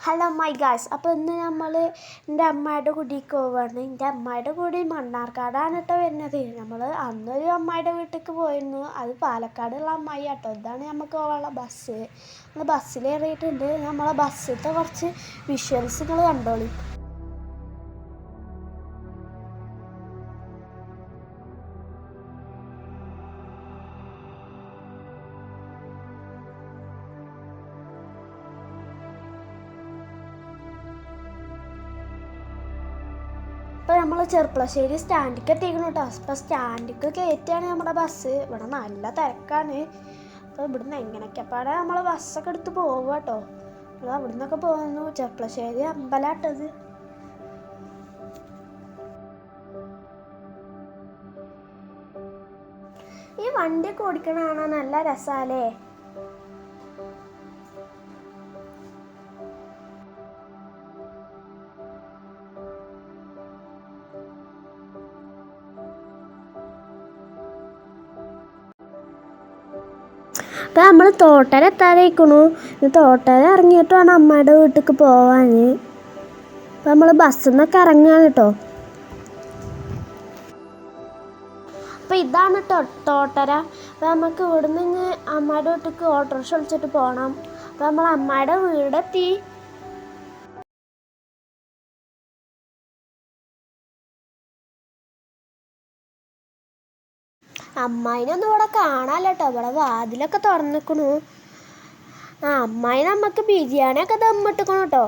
Hello my guys. അപ്പോൾ ഇന്ന് നമ്മൾ എൻ്റെ അമ്മയുടെ കൂടിക്ക് പോവുകയാണ്. എൻ്റെ അമ്മയുടെ കൂടി മണ്ണാർക്കാടാണ് കേട്ടോ വരുന്നത്. നമ്മൾ അന്നൊരു അമ്മയുടെ വീട്ടിലേക്ക് പോയിരുന്നു. അത് പാലക്കാടുള്ള അമ്മായി കേട്ടോ. ഇതാണ് നമുക്ക് പോകാനുള്ള ബസ്. നമ്മൾ ബസ്സിലേറിയിട്ടുണ്ട്. നമ്മളെ ബസ്സിലത്തെ കുറച്ച് വിഷ്വൽസ് നിങ്ങൾ കണ്ടോളി. ഇപ്പോൾ നമ്മൾ ചെർപ്പളശ്ശേരി സ്റ്റാൻഡിലേക്ക് എത്തിക്കണം കേട്ടോ. അപ്പോൾ സ്റ്റാൻഡിലേക്ക് കയറ്റിയാണ് നമ്മുടെ ബസ്. ഇവിടെ നല്ല തിരക്കാണ്. അപ്പോൾ ഇവിടുന്ന് എങ്ങനെയൊക്കെപ്പാടെ നമ്മൾ ബസ്സൊക്കെ എടുത്ത് പോവുക കേട്ടോ. അപ്പോൾ അവിടെ നിന്നൊക്കെ പോകുന്നു. ചെർപ്പളശ്ശേരി അമ്പലമാട്ടത്. ഈ വണ്ടിയൊക്കെ ഓടിക്കണ കാണാൻ നല്ല രസമല്ലേ. അപ്പോൾ നമ്മൾ തോട്ടര എത്താതിരിക്കണു. തോട്ടര ഇറങ്ങിയിട്ട് വേണം അമ്മയുടെ വീട്ടിലേക്ക് പോവാൻ. അപ്പോൾ നമ്മൾ ബസ്സിൽ നിന്നൊക്കെ ഇറങ്ങുകയാണ് കേട്ടോ. അപ്പോൾ ഇതാണ് തോട്ടര. അപ്പോൾ നമുക്ക് ഇവിടെ നിന്ന് അമ്മയുടെ വീട്ടിലേക്ക് ഓട്ടോറിക്ഷ വിളിച്ചിട്ട് പോകണം. അപ്പോൾ നമ്മൾ അമ്മയുടെ വീടെത്തി. അമ്മായിനൊന്നും ഇവിടെ കാണാമല്ലോ കേട്ടോ. ഇവിടെ വാതിലൊക്കെ തുറന്നിക്കണു. അമ്മായി നമുക്ക് ബിരിയാണിയൊക്കെ ദമ്മിട്ടിക്കണം കേട്ടോ.